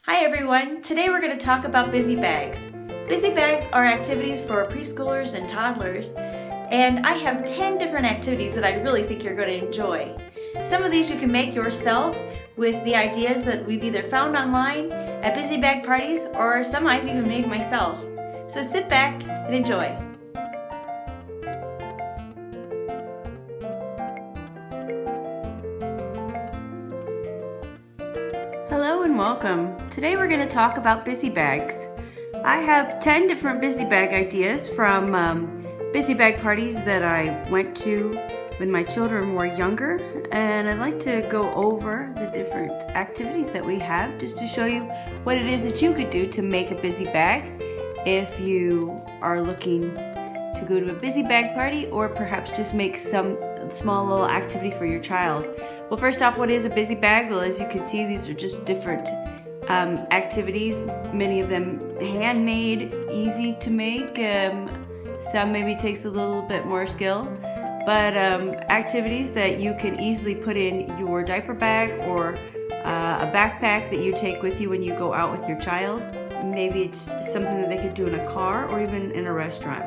Hi everyone! Today we're going to talk about busy bags. Busy bags are activities for preschoolers and toddlers, and I have 10 different activities that I really think you're going to enjoy. Some of these you can make yourself with the ideas that we've either found online at busy bag parties or some I've even made myself. So sit back and enjoy. Hello and welcome. Today we're going to talk about busy bags. I have 10 different busy bag ideas from busy bag parties that I went to when my children were younger, and I'd like to go over the different activities that we have just to show you what it is that you could do to make a busy bag if you are looking to go to a busy bag party or perhaps just make some small little activity for your child. Well, first off, what is a busy bag? Well, as you can see, these are just different activities, many of them handmade, easy to make. Some maybe takes a little bit more skill, but activities that you can easily put in your diaper bag or a backpack that you take with you when you go out with your child. Maybe it's something that they could do in a car or even in a restaurant.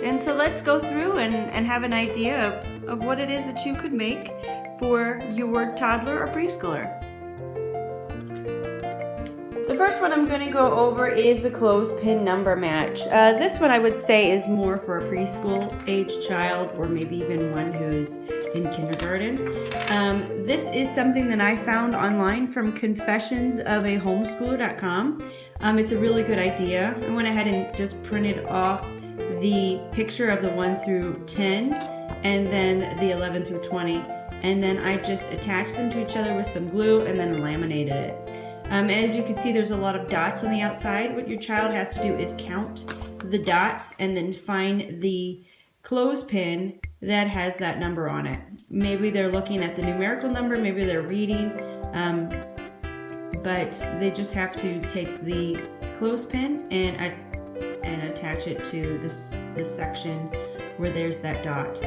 And so let's go through and have an idea of what it is that you could make for your toddler or preschooler. The first one I'm going to go over is the clothespin number match. This one I would say is more for a preschool age child or maybe even one who's in kindergarten. This is something that I found online from confessionsofahomeschool.com. It's a really good idea. I went ahead and just printed off the picture of the 1 through 10 and then the 11 through 20, and then I just attached them to each other with some glue and then laminated it. As you can see, there's a lot of dots on the outside. What your child has to do is count the dots and then find the clothespin that has that number on it. Maybe they're looking at the numerical number, maybe they're reading, but they just have to take the clothespin and attach it to this section where there's that dot.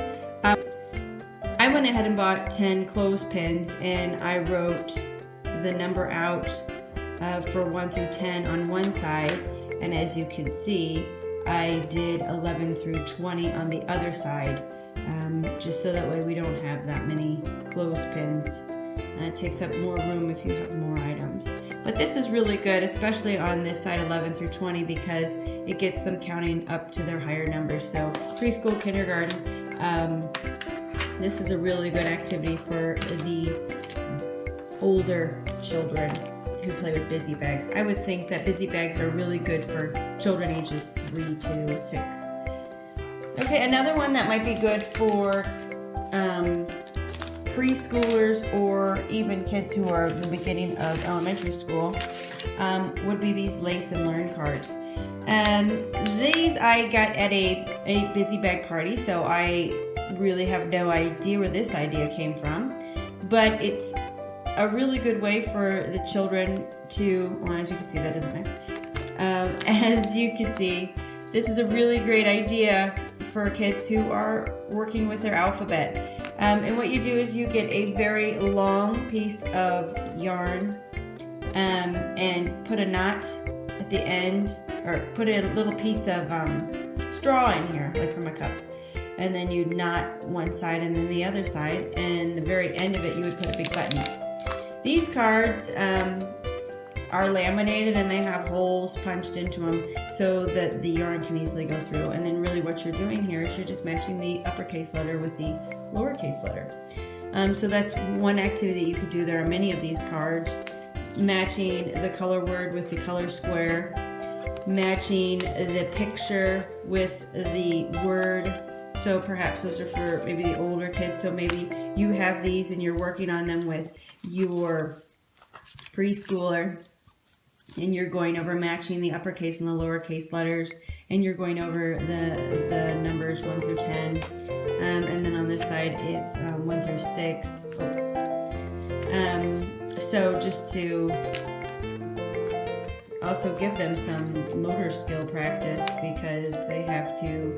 I went ahead and bought 10 clothespins and I wrote the number out for 1 through 10 on one side, and as you can see, I did 11 through 20 on the other side, just so that way we don't have that many clothespins. It takes up more room if you have more items. But this is really good, especially on this side 11 through 20, because it gets them counting up to their higher numbers. So preschool, kindergarten, this is a really good activity for the older children who play with busy bags. I would think that busy bags are really good for children ages 3 to 6. Okay, another one that might be good for preschoolers or even kids who are at the beginning of elementary school would be these Lace and Learn cards. And these I got at a busy bag party, so I really have no idea where this idea came from, but it's a really good way for the children to, well, as you can see, that doesn't matter. As you can see, this is a really great idea for kids who are working with their alphabet. And what you do is you get a very long piece of yarn and put a knot at the end, or put a little piece of straw in here, like from a cup. And then you knot one side and then the other side, and the very end of it you would put a big button. These cards are laminated and they have holes punched into them so that the yarn can easily go through. And then really what you're doing here is you're just matching the uppercase letter with the lowercase letter. So that's one activity that you could do. There are many of these cards. Matching the color word with the color square, matching the picture with the word. So perhaps those are for maybe the older kids. So maybe you have these and you're working on them with your preschooler, and you're going over matching the uppercase and the lowercase letters, and you're going over the numbers 1 through 10, and then on this side it's 1 through 6. So just to also give them some motor skill practice, because they have to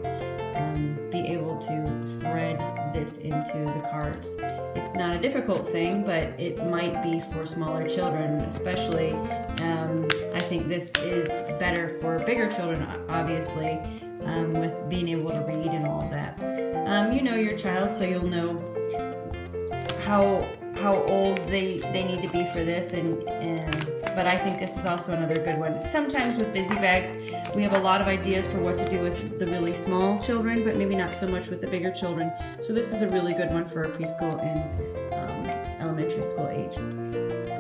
be able able to thread this into the cards. It's not a difficult thing, but it might be for smaller children, especially. I think this is better for bigger children, obviously, with being able to read and all that. You know your child, so you'll know how old they need to be for this, but I think this is also another good one. Sometimes with busy bags, we have a lot of ideas for what to do with the really small children, but maybe not so much with the bigger children. So this is a really good one for preschool and elementary school age.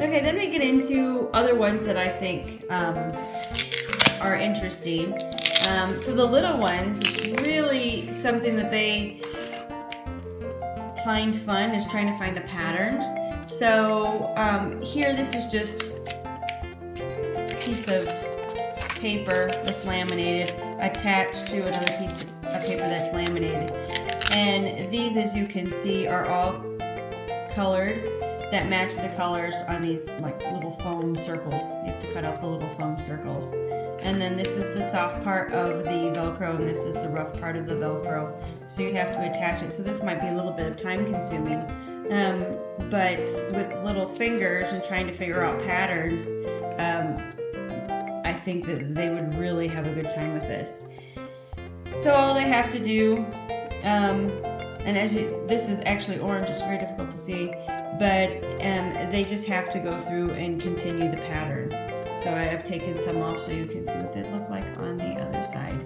Okay, then we get into other ones that I think are interesting. For the little ones, it's really something that they find fun, is trying to find the patterns. So here, this is just a piece of paper that's laminated attached to another piece of paper that's laminated. And these, as you can see, are all colored that match the colors on these like little foam circles. You have to cut out the little foam circles. And then this is the soft part of the Velcro, and this is the rough part of the Velcro. So you have to attach it. So this might be a little bit of time consuming. But with little fingers and trying to figure out patterns, I think that they would really have a good time with this. So all they have to do, and this is actually orange, it's very difficult to see, but they just have to go through and continue the pattern. So I have taken some off so you can see what they look like on the other side.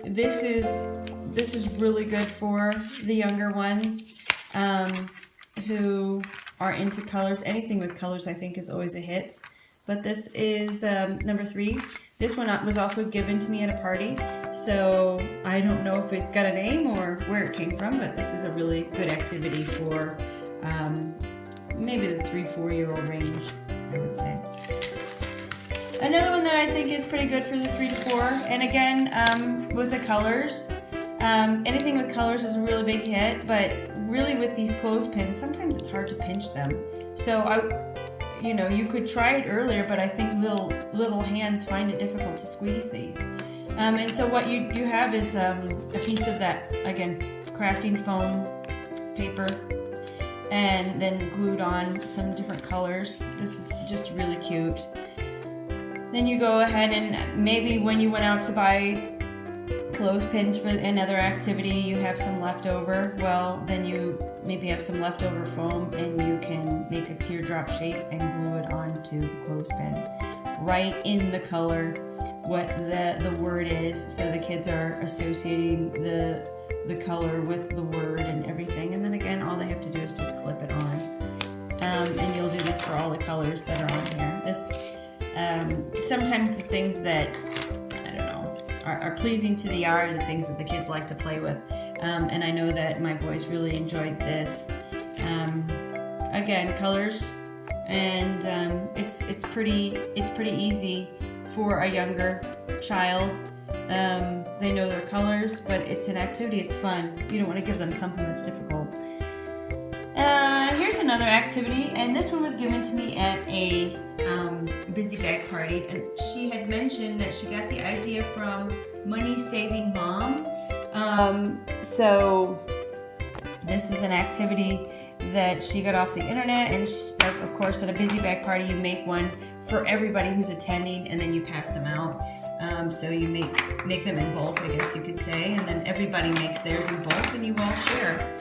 This is really good for the younger ones who are into colors. Anything with colors, I think, is always a hit. But this is number 3. This one was also given to me at a party, so I don't know if it's got a name or where it came from, but this is a really good activity for maybe the 3-4-year-old range, I would say. Another one that I think is pretty good for the 3 to 4, and again, with the colors, anything with colors is a really big hit, but really with these clothespins, sometimes it's hard to pinch them. So you could try it earlier, but I think little hands find it difficult to squeeze these. And so what you have is a piece of that, again, crafting foam paper, and then glued on some different colors. This is just really cute. Then you go ahead and maybe when you went out to buy clothespins for another activity, you have some leftover. Well, then you maybe have some leftover foam and you can make a teardrop shape and glue it onto the clothespin. Right in the color what the word is, so the kids are associating the color with the word and everything. And then again, all they have to do is just clip it on. And you'll do this for all the colors that are on here. Sometimes the things that, I don't know, are pleasing to the eye are the things that the kids like to play with. And I know that my boys really enjoyed this. Again, colors, and it's pretty easy for a younger child. They know their colors, but it's an activity, it's fun. You don't want to give them something that's difficult. Here's another activity, and this one was given to me at a busy bag party, and she had mentioned that she got the idea from Money Saving Mom. So this is an activity that she got off the internet, and of course at a busy bag party you make one for everybody who's attending, and then you pass them out. So you make them in bulk, I guess you could say, and then everybody makes theirs in bulk and you all share.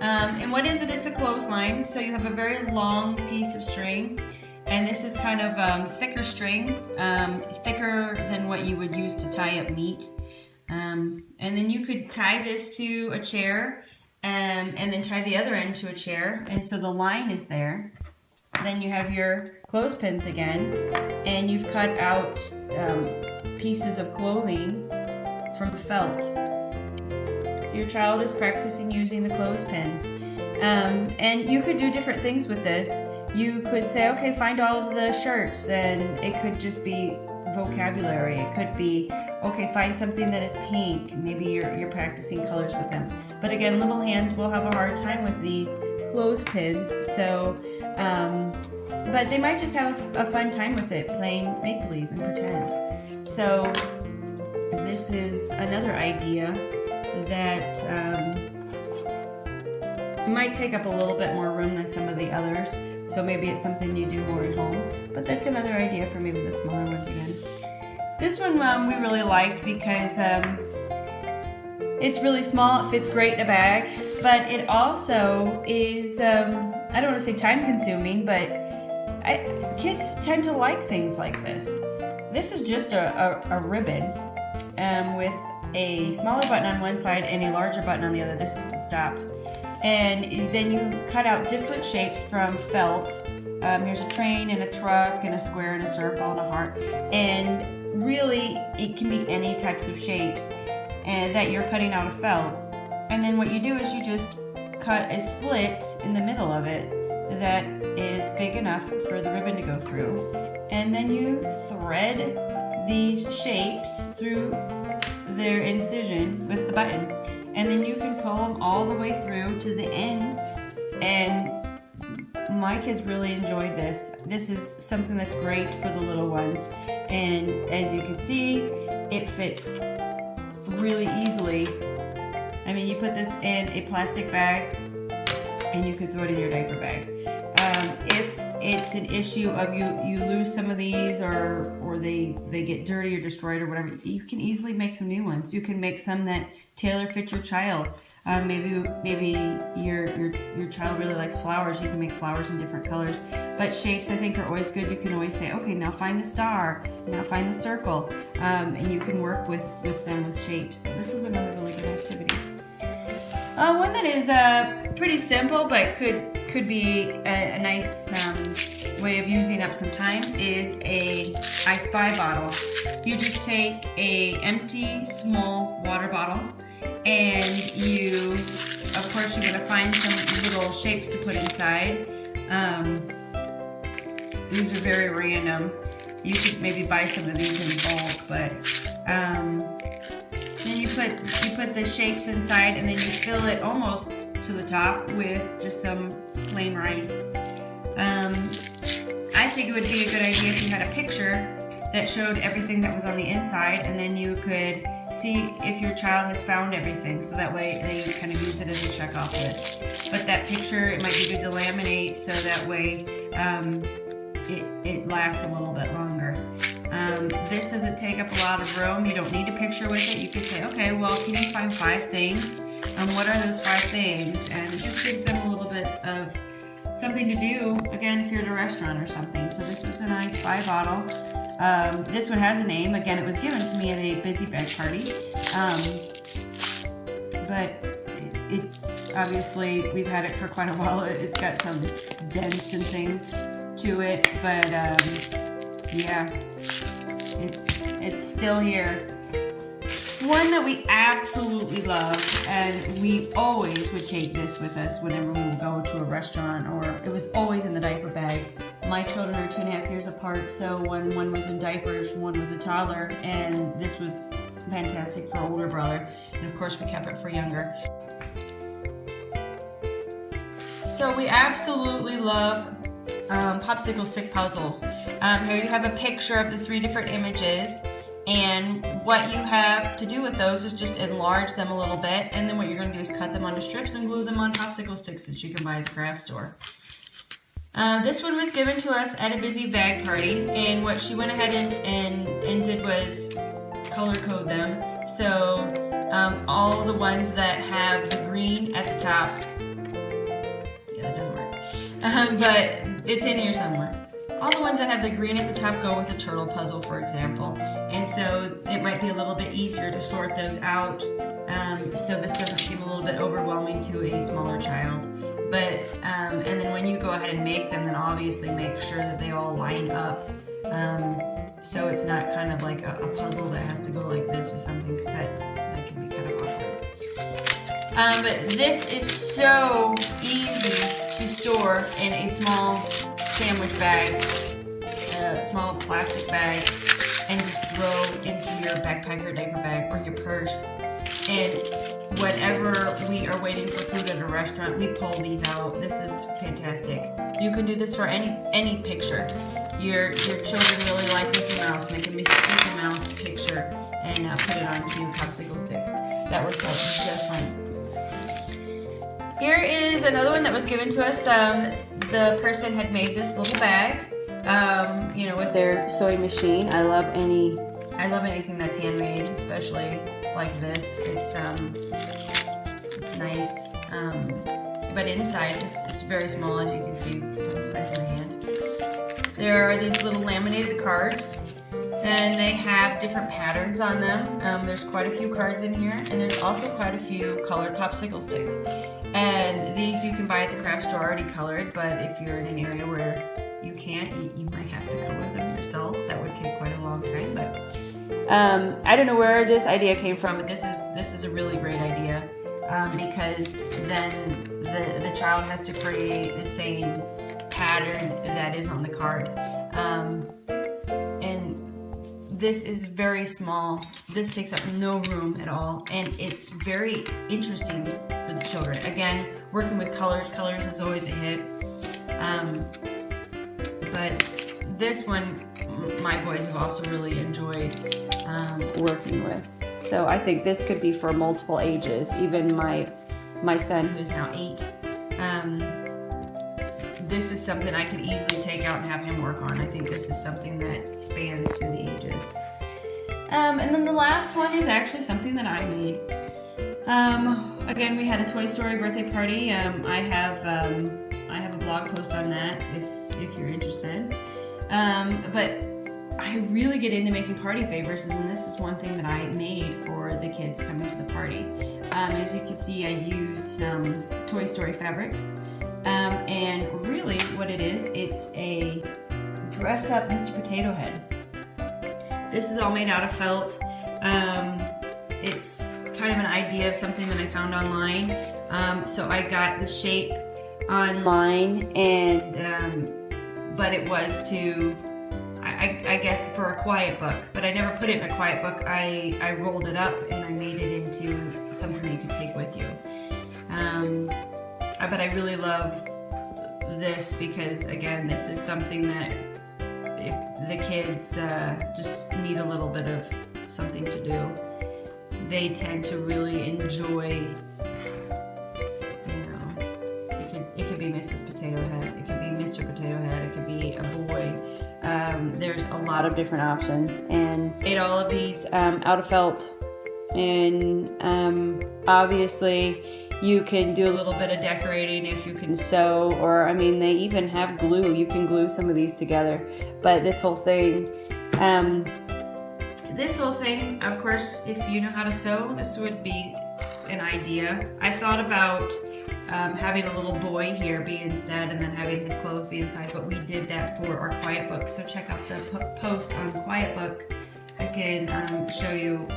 And what is it? It's a clothesline. So you have a very long piece of string, and this is kind of thicker string, thicker than what you would use to tie up meat. And then you could tie this to a chair, and then tie the other end to a chair, and so the line is there. Then you have your clothespins again, and you've cut out pieces of clothing from felt. So your child is practicing using the clothespins. And you could do different things with this. You could say, okay, find all of the shirts, and it could just be vocabulary. It could be, okay, find something that is pink. Maybe you're practicing colors with them. But again, little hands will have a hard time with these clothespins, so but they might just have a fun time with it, playing make-believe and pretend. So this is another idea that might take up a little bit more room than some of the others. So maybe it's something you do more at home. But that's another idea for maybe the smaller ones again. This one we really liked because it's really small, it fits great in a bag, but it also is, I don't want to say time consuming, but kids tend to like things like this. This is just a ribbon with a smaller button on one side and a larger button on the other. This is the stop. And then you cut out different shapes from felt. Here's a train and a truck and a square and a circle and a heart. And really, it can be any types of shapes and that you're cutting out of felt. And then what you do is you just cut a slit in the middle of it that is big enough for the ribbon to go through. And then you thread these shapes through their incision with the button. And then you can pull them all the way through to the end. And my kids really enjoyed this. This is something that's great for the little ones. And as you can see, it fits really easily. I mean, you put this in a plastic bag and you can throw it in your diaper bag. If it's an issue of you lose some of these or they get dirty or destroyed or whatever, you can easily make some new ones. You can make some that tailor fit your child. Maybe your child really likes flowers. You can make flowers in different colors. But shapes, I think, are always good. You can always say, okay, now find the star, now find the circle, and you can work with them with shapes. So this is another really good activity. One that is pretty simple but could be a nice way of using up some time is a I Spy bottle. You just take a empty small water bottle and you, of course, you're going to find some little shapes to put inside. These are very random. You could maybe buy some of these in bulk, but then you put the shapes inside and then you fill it almost to the top with just some plain rice. I think it would be a good idea if you had a picture that showed everything that was on the inside, and then you could see if your child has found everything, so that way they kind of use it as a check-off list. But that picture, it might be good to laminate so that way it lasts a little bit longer. This doesn't take up a lot of room. You don't need a picture with it. You could say, okay, well, can you find 5 things? What are those 5 things? And it just gives them a little bit of something to do, again, if you're at a restaurant or something. So this is an I Spy bottle. This one has a name. Again, it was given to me at a busy bag party. But it's obviously, we've had it for quite a while. It's got some dents and things to it, but yeah, it's still here. One that we absolutely love, and we always would take this with us whenever we would go to a restaurant, or it was always in the diaper bag. My children are 2.5 years apart, so when one was in diapers, one was a toddler, and this was fantastic for older brother, and of course we kept it for younger. So we absolutely love popsicle stick puzzles. Here you have a picture of the 3 different images, and what you have to do with those is just enlarge them a little bit, and then what you're going to do is cut them onto strips and glue them on popsicle sticks that you can buy at the craft store. This one was given to us at a busy bag party, and what she went ahead and did was color code them. So all the ones that have the green at the top, yeah, that doesn't work, but it's in here somewhere. All the ones that have the green at the top go with a turtle puzzle, for example, and so it might be a little bit easier to sort those out, so this doesn't seem a little bit overwhelming to a smaller child. But and then when you go ahead and make them, then obviously make sure that they all line up, so it's not kind of like a puzzle that has to go like this or something, because that can be kind of awkward. But this is so easy to store in a small sandwich bag, a small plastic bag, and just throw into your backpack or diaper bag or your purse. And whenever we are waiting for food at a restaurant, we pull these out. This is fantastic. You can do this for any picture. Your children really like Mickey Mouse. Make a Mickey Mouse picture and put it onto popsicle sticks. that works out just fine. Here is another one that was given to us. The person had made this little bag, you know, with their sewing machine. I love anything that's handmade, especially like this. It's nice. But inside, it's very small, as you can see, about the size of my hand. There are these little laminated cards, and they have different patterns on them. There's quite a few cards in here, and there's also quite a few colored popsicle sticks. And these you can buy at the craft store already colored, but if you're in an area where you can't, you might have to color them yourself. That would take quite a long time, but I don't know where this idea came from, but this is a really great idea. Because then the child has to create the same pattern that is on the card. And this is very small. This takes up no room at all, and it's very interesting for the children. Again, working with colors is always a hit. But this one, my boys have also really enjoyed working with. So I think this could be for multiple ages. Even my son, who's now 8, this is something I could easily take out and have him work on. I think this is something that spans through the ages. And then the last one is actually something that I made. Again, we had a Toy Story birthday party. I have a blog post on that if you're interested. But I really get into making party favors, and this is one thing that I made for the kids coming to the party. As you can see, I used some Toy Story fabric, and really what it is, it's a dress-up Mr. Potato Head. This is all made out of felt. It's kind of an idea of something that I found online. So I got the shape online, and but it was to, I guess, for a quiet book, but I never put it in a quiet book. I rolled it up and I made it into something you could take with you. But I really love this because, again, this is something that if the kids just need a little bit of something to do, they tend to really enjoy. It could be Mrs. Potato Head, it could be Mr. Potato Head, it could be a boy. There's a lot of different options, and made all of these out of felt, and obviously you can do a little bit of decorating if you can sew, or I mean they even have glue. You can glue some of these together, but this whole thing, of course, if you know how to sew, this would be an idea. I thought about having a little boy here be instead, and then having his clothes be inside, but we did that for our quiet book. So check out the post on quiet book. I can show you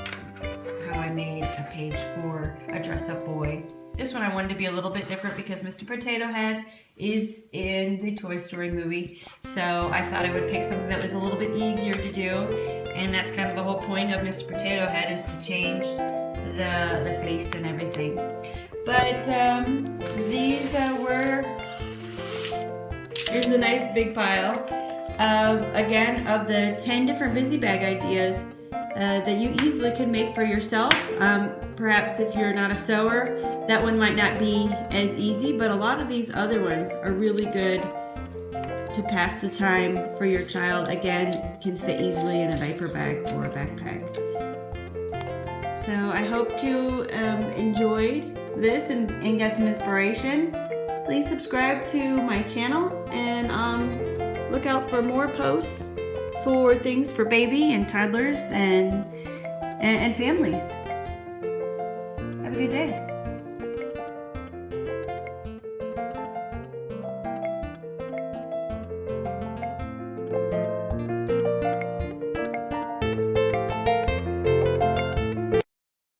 how I made a page for a dress-up boy. This one I wanted to be a little bit different because Mr. Potato Head is in the Toy Story movie, so I thought I would pick something that was a little bit easier to do, and that's kind of the whole point of Mr. Potato Head, is to change the face and everything. But these here's a nice big pile of the 10 different busy bag ideas that you easily can make for yourself. Perhaps if you're not a sewer, that one might not be as easy, but a lot of these other ones are really good to pass the time for your child. Again, can fit easily in a diaper bag or a backpack. So I hope you enjoyed this and get some inspiration. Please subscribe to my channel and look out for more posts for things for baby and toddlers and families. Have a good day.